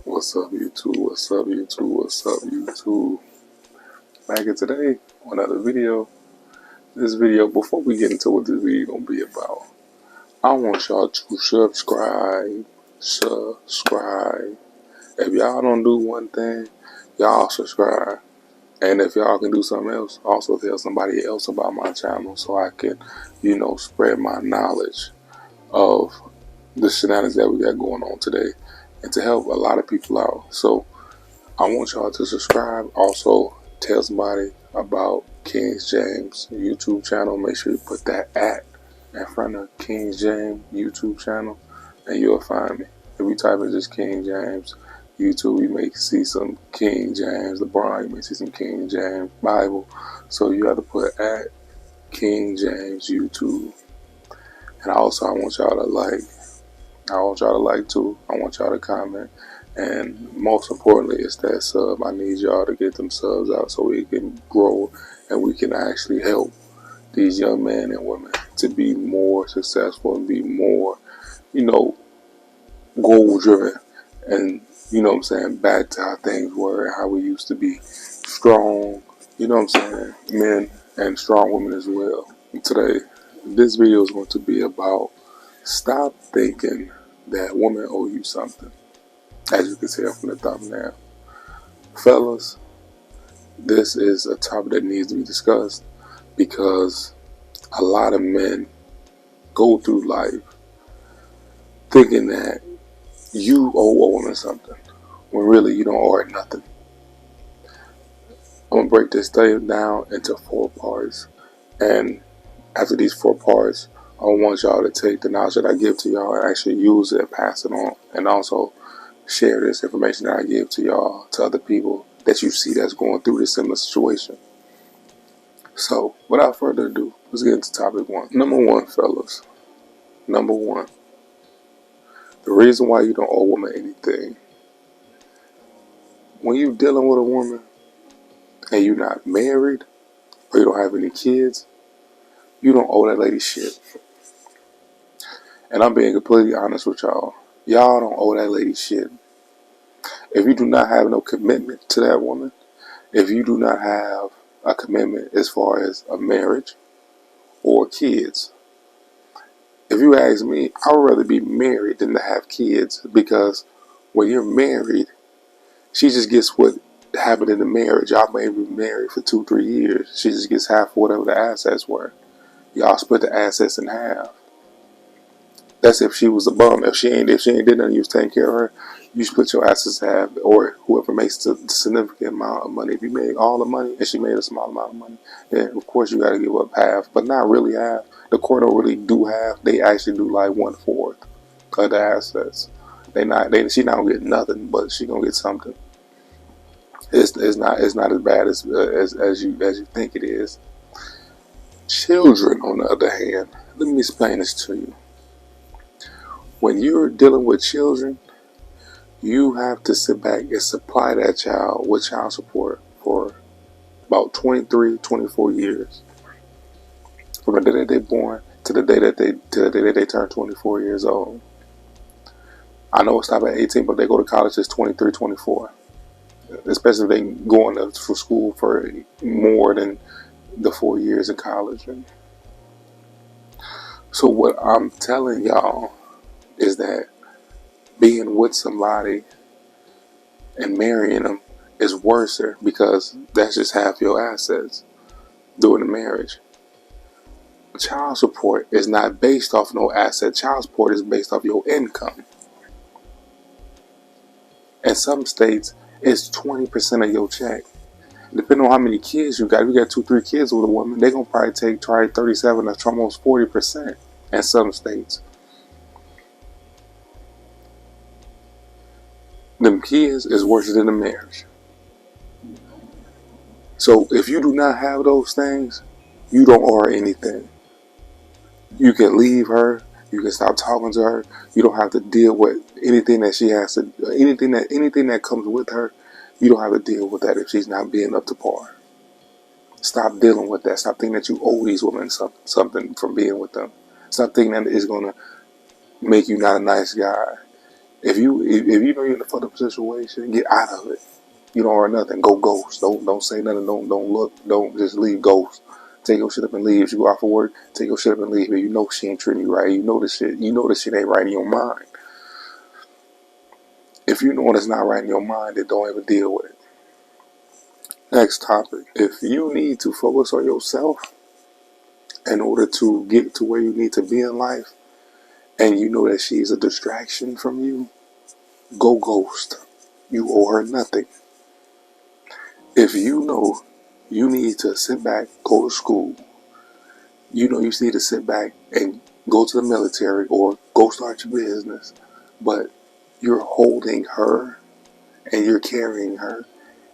What's up, YouTube? What's up, YouTube? What's up, YouTube? Back in today, another video. This video, before we get into what this video gonna be about, I want y'all to subscribe. If y'all don't do one thing, y'all subscribe. And if y'all can do something else, also tell somebody else about my channel so I can, spread my knowledge of the shenanigans that we got going on today and to help a lot of people out. So I want y'all to subscribe. Also, tell somebody about King James YouTube channel. Make sure you put that at in front of King James YouTube channel, and you'll find me. If you type in just King James YouTube, you may see some King James LeBron. You may see some King James Bible. So you have to put at King James YouTube. And also, I want y'all to like. I want y'all to like too. I want y'all to comment. And most importantly, it's that sub. I need y'all to get them subs out so we can grow and we can actually help these young men and women to be more successful and be more, goal driven. And, what I'm saying, back to how things were and how we used to be strong, what I'm saying, men and strong women as well. Today, this video is going to be about stop thinking that women owe you something. As you can tell from the thumbnail. Fellas, this is a topic that needs to be discussed because a lot of men go through life thinking that you owe a woman something when really you don't owe her nothing. I'm going to break this thing down into 4 parts, and after these 4 parts, I want y'all to take the knowledge that I give to y'all and actually use it and pass it on, and also share this information that I give to y'all to other people that you see that's going through this similar situation. So, without further ado, let's get into topic 1. Number 1, fellas. Number 1. The reason why you don't owe a woman anything. When you're dealing with a woman and you're not married or you don't have any kids, you don't owe that lady shit. And I'm being completely honest with y'all. Y'all don't owe that lady shit. If you do not have no commitment to that woman, if you do not have a commitment as far as a marriage or kids, if you ask me, I would rather be married than to have kids, because when you're married, she just gets what happened in the marriage. Y'all may be married for 2-3 years. She just gets half of whatever the assets were. Y'all split the assets in half. That's if she was a bum. If she ain't did nothing, you was taking care of her, you split your assets half, or whoever makes the significant amount of money. If you made all the money and she made a small amount of money, then of course you got to give up half, but not really half. The court don't really do half. They actually do like 1/4 of the assets. She not gonna get nothing, but she gonna get something. It's not as bad as you think it is. Children, on the other hand, let me explain this to you. When you're dealing with children, you have to sit back and supply that child with child support for about 23, 24 years. From the day that they're born to the day that they turn 24 years old. I know it's not at 18, but they go to college it's 23, 24. Especially if they going to school for more than the 4 years in college. So what I'm telling y'all is that being with somebody and marrying them is worse, because that's just half your assets during the marriage. Child support is not based off no asset. Child support is based off your income. In some states, it's 20% of your check. Depending on how many kids you got, if you got 2-3 kids with a woman, they're going to probably try 37 or almost 40% in some states. Them kids is worse than the marriage. So if you do not have those things, you don't owe her anything. You can leave her. You can stop talking to her. You don't have to deal with anything that she has to, anything that comes with her. You don't have to deal with that if she's not being up to par. Stop dealing with that. Stop thinking that you owe these women something from being with them. Stop thinking that it's going to make you not a nice guy. If you know you're in a fucked up situation, get out of it. You don't earn nothing. Go ghost. Don't say nothing. Don't look. Don't just leave ghost. Take your shit up and leave. If you go out for work, take your shit up and leave. If you know she ain't treating you right, you know this shit. You know this shit ain't right in your mind. If you know it's not right in your mind, then don't ever deal with it. Next topic. If you need to focus on yourself in order to get to where you need to be in life, and you know that she's a distraction from you, go ghost. You owe her nothing. If you know you need to sit back, go to school, you know you need to sit back and go to the military or go start your business, but you're holding her and you're carrying her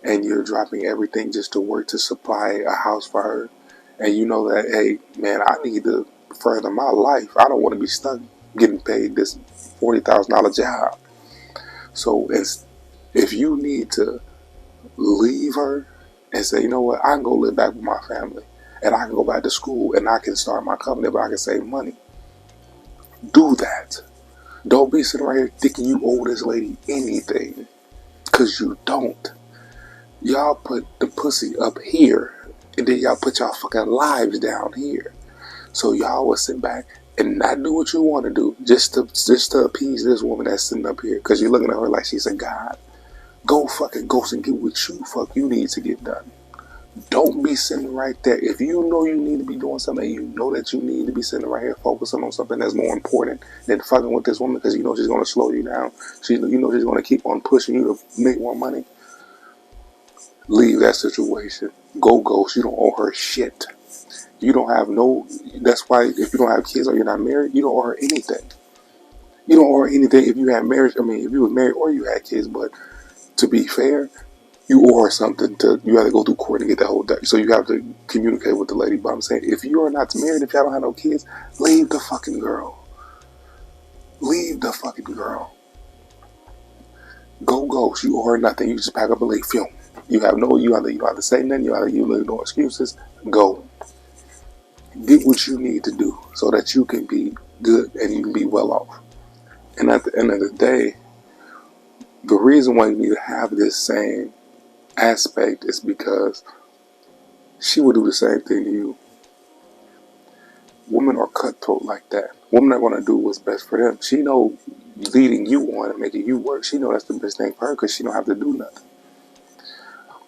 and you're dropping everything just to work to supply a house for her, and you know that, hey man, I need to further my life. I don't want to be stuck getting paid this $40,000 job. So if you need to leave her and say, you know what, I can go live back with my family and I can go back to school and I can start my company, but I can save money, do that. Don't be sitting right here thinking you owe this lady anything, because you don't. Y'all put the pussy up here and then y'all put y'all fucking lives down here. So y'all will sit back and not do what you want to do just to appease this woman that's sitting up here because you're looking at her like she's a god. Go fucking ghost and get what you need to get done. Don't be sitting right there. If you know you need to be doing something, you know that you need to be sitting right here focusing on something that's more important than fucking with this woman because you know she's going to slow you down. You know she's going to keep on pushing you to make more money. Leave that situation. Go ghost. You don't owe her shit. You don't have no. That's why if you don't have kids or you're not married, you don't owe her anything. You don't owe her anything if you had marriage. I mean, if you were married or you had kids. But to be fair, you owe her something. You have to go through court to get that whole day. So you have to communicate with the lady. But I'm saying, if you are not married, if y'all don't have no kids, leave the fucking girl. Leave the fucking girl. Go ghost. You owe her nothing. You just pack up and leave. Film. You don't have to say nothing. You leave no excuses. Go. Get what you need to do so that you can be good and you can be well off. And at the end of the day, the reason why you need to have this same aspect is because she will do the same thing to you. Women are cutthroat like that. Women are going to do what's best for them. She know leading you on and making you work. She know that's the best thing for her because she don't have to do nothing.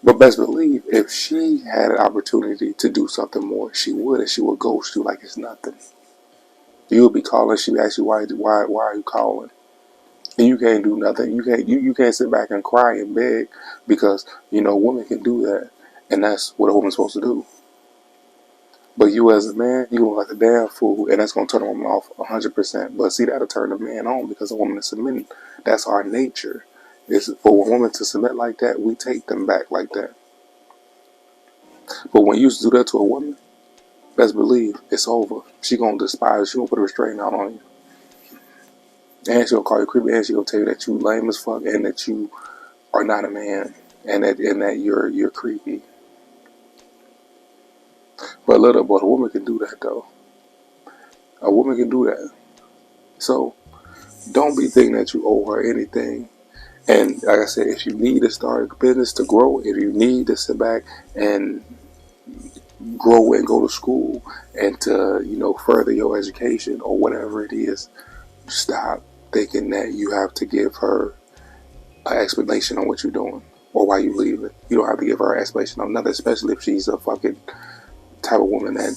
But best believe, if she had an opportunity to do something more, she would, and she would ghost you like it's nothing. You would be calling. She would ask you why are you calling? And you can't do nothing. You can't sit back and cry and beg because women can do that, and that's what a woman's supposed to do. But you as a man, you look like a damn fool, and that's gonna turn a woman off 100%. But see, that'll turn a man on because a woman is submitting. That's our nature. Is for a woman to submit like that, we take them back like that. But when you do that to a woman, best believe it's over. She gonna despise you. She gonna put a restraint out on you. And she'll call you creepy, and she'll tell you that you lame as fuck and that you are not a man and that you're creepy. But a woman can do that though. A woman can do that. So don't be thinking that you owe her anything. And like I said, if you need to start a business to grow, if you need to sit back and grow and go to school and to, further your education or whatever it is, stop thinking that you have to give her an explanation on what you're doing or why you leaving. You don't have to give her an explanation on nothing, especially if she's a fucking type of woman that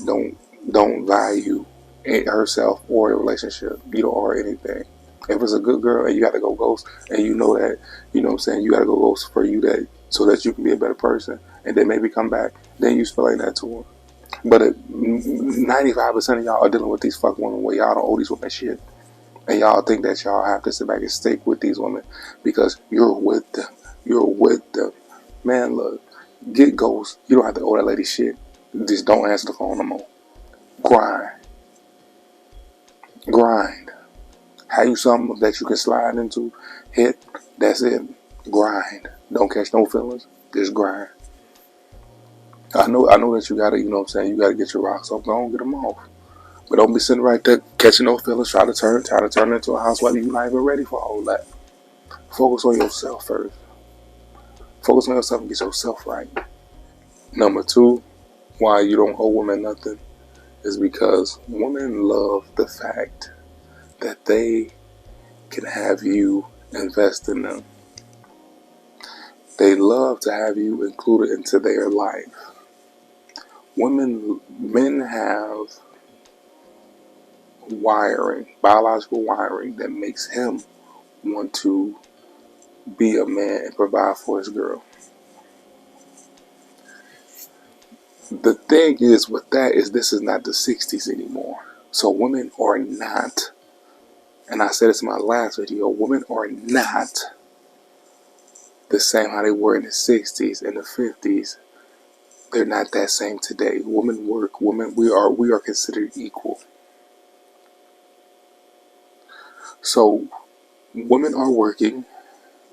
don't value herself or the relationship. You don't owe her anything. If it's a good girl and you got to go ghost and you know that, you got to go ghost for you so that you can be a better person and then maybe come back, then you explain that to her. But 95% of y'all are dealing with these fuck women where y'all don't owe these women shit. And y'all think that y'all have to sit back and stick with these women because you're with them. You're with them. Man, look, get ghost. You don't have to owe that lady shit. Just don't answer the phone no more. Grind. Have you something that you can slide into, hit, that's it. Grind. Don't catch no feelings. Just grind. I know that you gotta, you gotta get your rocks off. Go on, get them off. But don't be sitting right there catching no feelings, try to turn into a housewife. You're not even ready for all that. Focus on yourself first. Focus on yourself and get yourself right. Number two, why you don't owe women nothing is because women love the fact that they can have you invest in them. They love to have you included into their life. Men have biological wiring that makes him want to be a man and provide for his girl. The thing is with that is this is not the 60s anymore. So women are not, and I said this in my last video, women are not the same how they were in the 60s and the 50s. They're not that same today. Women work, we are considered equal. So women are working,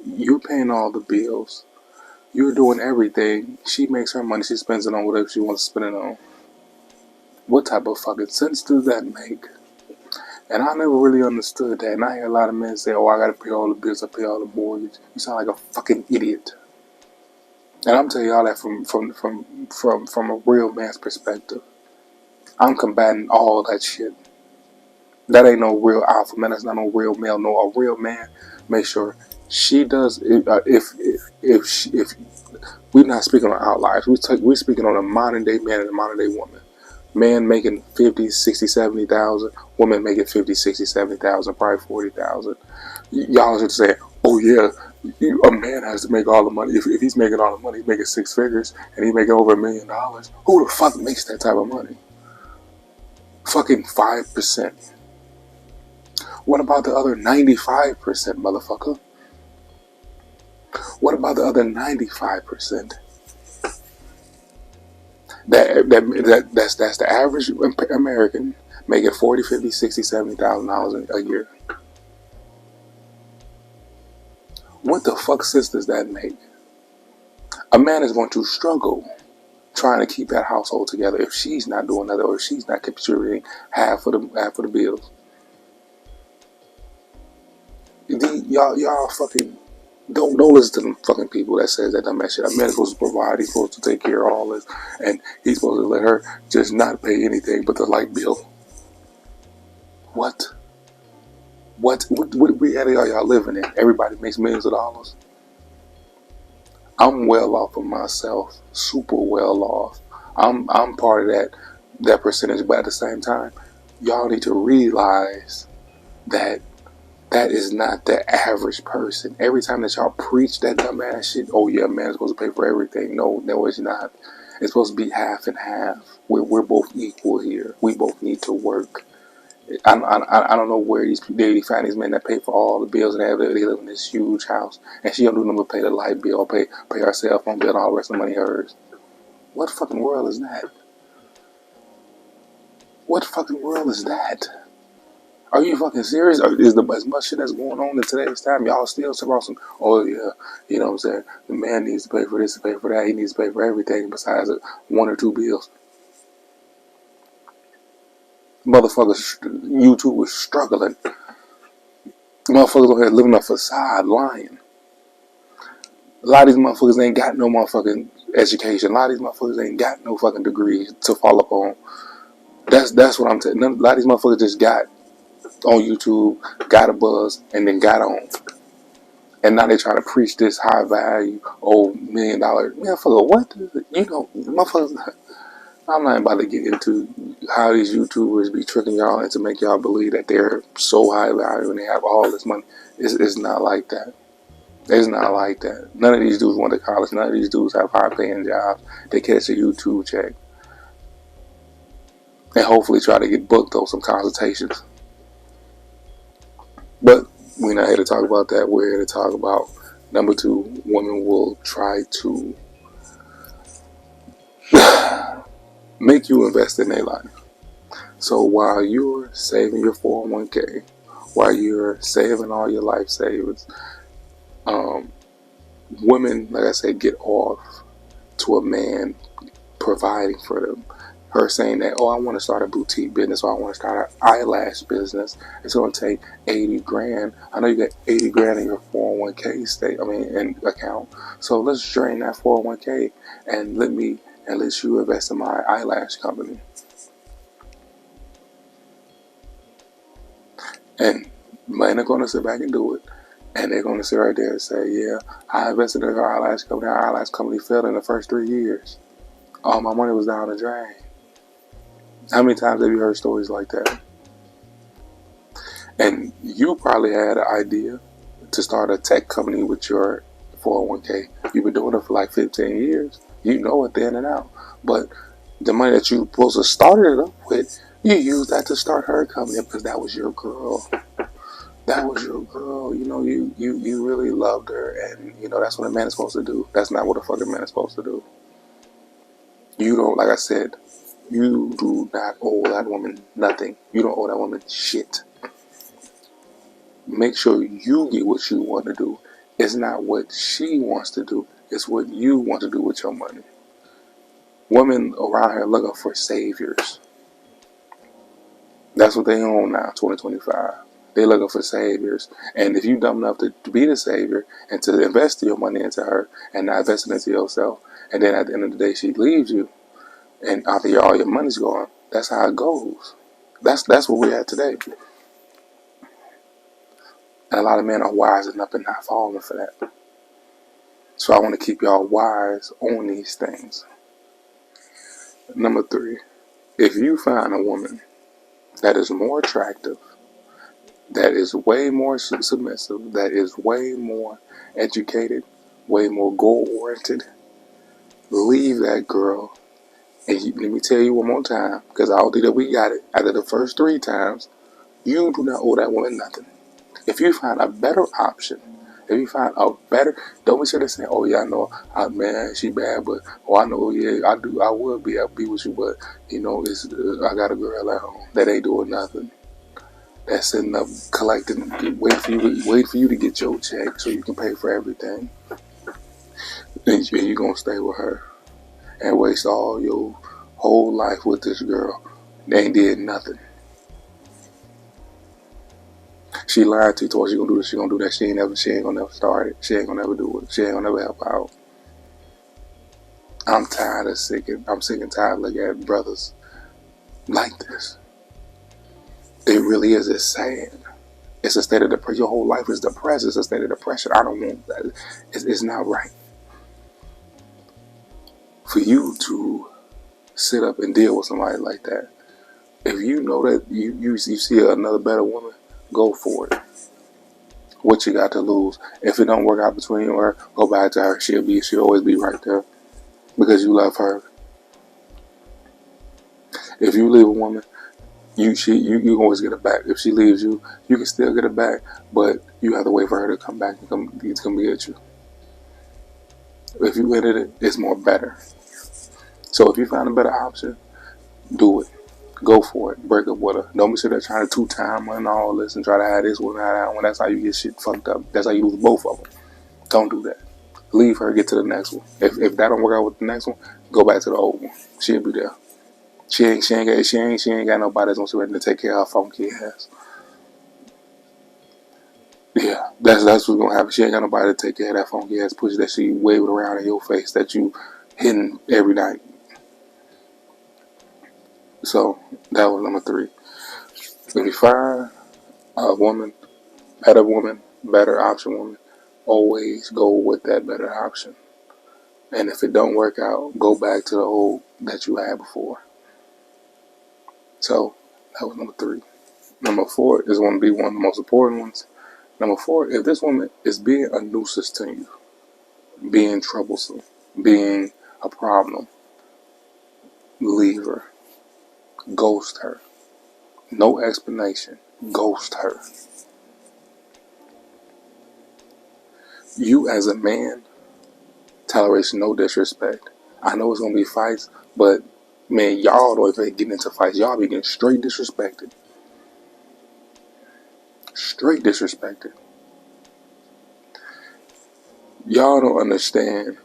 you're paying all the bills, you're doing everything. She makes her money, she spends it on whatever she wants to spend it on. What type of fucking sense does that make? And I never really understood that. And I hear a lot of men say, oh, I gotta pay all the bills, I pay all the mortgage. You sound like a fucking idiot. And I'm telling y'all that from a real man's perspective. I'm combating all that shit. That ain't no real alpha man. That's not no real male. No, a real man make sure she does. If we're not speaking on outliers, we're speaking on a modern day man and a modern day woman. Man making 50, 60, 70,000. Woman making 50, 60, 70,000, probably 40,000. Y'all should say, oh yeah, a man has to make all the money. If he's making all the money, he's making six figures, and he's making over $1 million. Who the fuck makes that type of money? Fucking 5%. What about the other 95%, motherfucker? What about the other 95%? That's the average American making $40,000, $50,000, $60,000, $70,000 a year. What the fuck sense does that make? A man is going to struggle trying to keep that household together if she's not doing that, or if she's not contributing half of the bills. Y'all fucking don't listen to them fucking people that says that dumb shit. A man's supposed to provide, he's supposed to take care of all this, and he's supposed to let her just not pay anything but the light bill. What reality are y'all living in? Everybody makes millions of dollars. I'm well off of myself, super well off. I'm part of that percentage, but at the same time, y'all need to realize that is not the average person. Every time that y'all preach that dumb ass shit, oh yeah, man is supposed to pay for everything. No, it's not. It's supposed to be half and half. We're both equal here. We both need to work. I don't know where they find these men that pay for all the bills and they live in this huge house, and she don't do nothing but pay the light bill, pay her cell phone bill, and all the rest of the money hers. What fucking world is that? What fucking world is that? Are you fucking serious? Is as much shit that's going on in today's time, y'all still about some, oh yeah, you know what I'm saying? The man needs to pay for this, to pay for that. He needs to pay for everything besides one or two bills. Motherfuckers, YouTube was struggling. Motherfuckers over here living a facade, lying. A lot of these motherfuckers ain't got no motherfucking education. A lot of these motherfuckers ain't got no fucking degree to fall up on. That's what I'm saying. A lot of these motherfuckers just got on YouTube, got a buzz, and then got on. And now they trying to preach this high value, $1 million. Motherfucker, what? You know, motherfuckers, I'm not about to get into how these YouTubers be tricking y'all into make y'all believe that they're so high value and they have all this money. It's not like that. It's not like that. None of these dudes went to college. None of these dudes have high paying jobs. They catch a YouTube check. And hopefully try to get booked on some consultations. But we're not here to talk about that. We're here to talk about, number two, women will try to make you invest in their life. So while you're saving your 401k, while you're saving all your life savings, women, like I said, get off to a man providing for them. Her saying that, oh, I want to start a boutique business or I want to start an eyelash business. It's going to take 80 grand. I know you got 80 grand in your 401k in account. So let's drain that 401k and let you invest in my eyelash company. And men are going to sit back and do it. And they're going to sit right there and say, yeah, I invested in her eyelash company. Our eyelash company failed in the first 3 years. All my money was down the drain. How many times have you heard stories like that? And you probably had an idea to start a tech company with your 401k. You've been doing it for like 15 years. You know it in and out. But the money that you supposed to start it up with, you used that to start her company because that was your girl. That was your girl. You know, you really loved her. And, you know, that's what a man is supposed to do. That's not what a fucking man is supposed to do. You don't, like I said, you do not owe that woman nothing. You don't owe that woman shit. Make sure you get what you want to do. It's not what she wants to do. It's what you want to do with your money. Women around here looking for saviors. That's what they own now, 2025. They looking for saviors. And if you dumb enough to be the savior and to invest your money into her and not invest it into yourself, and then at the end of the day she leaves you, and after all your money's gone, that's how it goes. That's where we're at today. And a lot of men are wising up and not falling for that. So I want to keep y'all wise on these things. Number 3, if you find a woman that is more attractive, that is way more submissive, that is way more educated, way more goal-oriented, leave that girl. And let me tell you one more time, because I don't think that we got it. After the first 3 times, you do not owe that woman nothing. If you find a better option, if you find a better, don't be sure to say, oh yeah, I know, man, she bad, but I know, yeah, I would be able to be with you, but you know, I got a girl at home that ain't doing nothing. That's sitting up collecting, wait for you to get your check so you can pay for everything, and you're gonna stay with her and waste all your whole life with this girl. They ain't did nothing. She lied to you, told she gonna do this, she gonna do that. She ain't gonna never start it. She ain't gonna never do it. She ain't gonna never help out. I'm sick and tired of looking at brothers like this. It really is. It's sad. It's a state of depression. Your whole life is depressed. It's a state of depression. I don't want that. It's not right for you to sit up and deal with somebody like that. If you know that you see another better woman, go for it. What you got to lose? If it don't work out between you or her, go back to her. She'll always be right there because you love her. If you leave a woman, you always get it back. If she leaves you, you can still get it back, but you have to wait for her to come back and come get you. If you ended it, it's more better. So if you find a better option, do it. Go for it. Break up with her. Don't be sitting there trying to 2-time and all this and try to have this one, have that one. That's how you get shit fucked up. That's how you lose both of them. Don't do that. Leave her, get to the next one. If that don't work out with the next one, go back to the old one. She'll be there. She ain't got nobody that's gonna ready to take care of her funky ass. Yeah, that's what's gonna happen. She ain't got nobody to take care of that funky ass pussy that she waving around in your face that you hitting every night. So that was number 3. If you find a woman, better option woman, always go with that better option. And if it don't work out, go back to the old that you had before. So that was number 3. Number 4 is going to be one of the most important ones. Number 4, if this woman is being a nuisance to you, being troublesome, being a problem, leave her. Ghost her. No explanation. Ghost her. You as a man, tolerate no disrespect. I know it's going to be fights, but man, y'all don't even get into fights. Y'all be getting straight disrespected. Straight disrespected. Y'all don't understand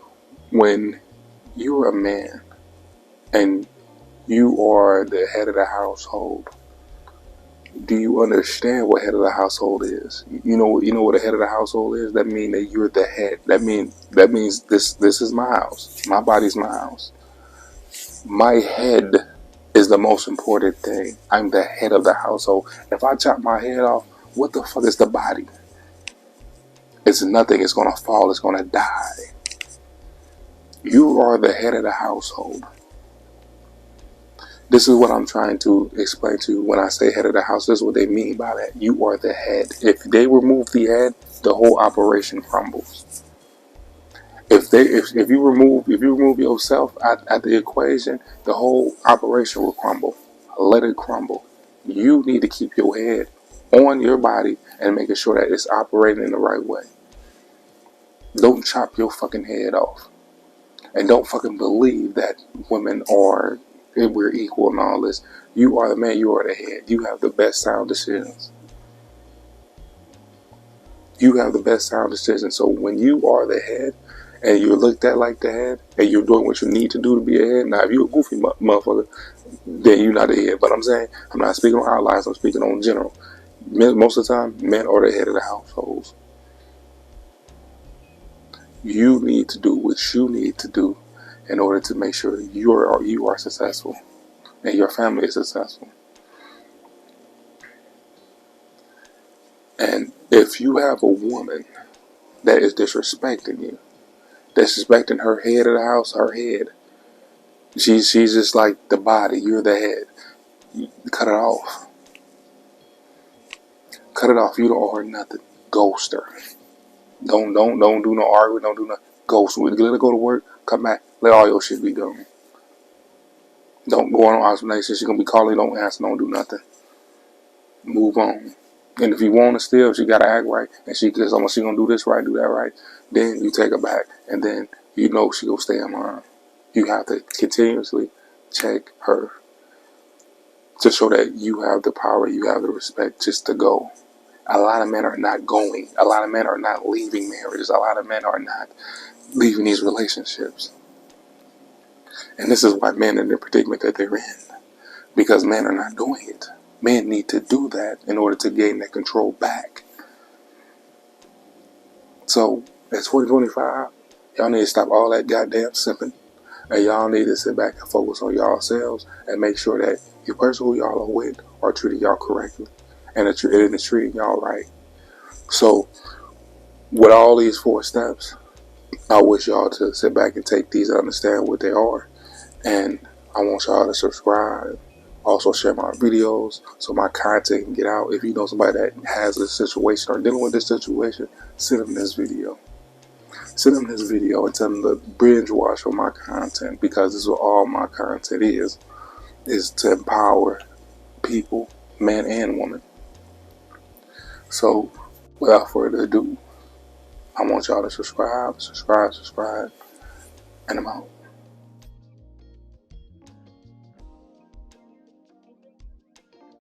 when you're a man and You are the head of the household. Do you understand what head of the household is? You know what a head of the household is? That means that you're the head. That means this is my house. My body's my house. My head is the most important thing. I'm the head of the household. If I chop my head off, what the fuck is the body? It's nothing. It's gonna fall. It's gonna die. You are the head of the household. This is what I'm trying to explain to you when I say head of the house. This is what they mean by that. You are the head. If they remove the head, the whole operation crumbles. If you remove yourself at the equation, the whole operation will crumble. Let it crumble. You need to keep your head on your body and making sure that it's operating in the right way. Don't chop your fucking head off. And don't fucking believe that women are, we're equal and all this. You are the man, you are the head. You have the best sound decisions. You have the best sound decisions. So when you are the head and you're looked at like the head and you're doing what you need to do to be a head, now if you're a goofy motherfucker, then you're not a head. But I'm saying, I'm not speaking on outliers, I'm speaking on general. Most of the time, men are the head of the households. You need to do what you need to do in order to make sure you are successful and your family is successful. And if you have a woman that is disrespecting you, disrespecting her head of the house, her head, she's just like the body, you're the head. You cut it off. Cut it off. You don't owe her nothing. Ghost her. Don't do no arguing. Don't do no ghost. Let her go to work. Come back. Let all your shit be gone. Don't go on explanation. She's gonna be calling. Don't answer. Don't do nothing. Move on. And if you want to still, she gotta act right. And she gonna do this right, do that right. Then you take her back, and then you know she gonna stay in line. You have to continuously check her to show that you have the power, you have the respect just to go. A lot of men are not going. A lot of men are not leaving marriages. A lot of men are not leaving these relationships. And this is why men are in the predicament that they're in. Because men are not doing it. Men need to do that in order to gain that control back. So, at 2025, y'all need to stop all that goddamn simping. And y'all need to sit back and focus on yourselves and make sure that your person who y'all are with are treating y'all correctly. And it's treating y'all right. So, with all these 4 steps, I wish y'all to sit back and take these and understand what they are. And I want y'all to subscribe. Also share my videos so my content can get out. If you know somebody that has this situation or dealing with this situation, send them this video. Send them this video and tell them to binge watch for my content, because this is what all my content is to empower people, man and woman. So, without further ado, I want y'all to subscribe, and I'm out.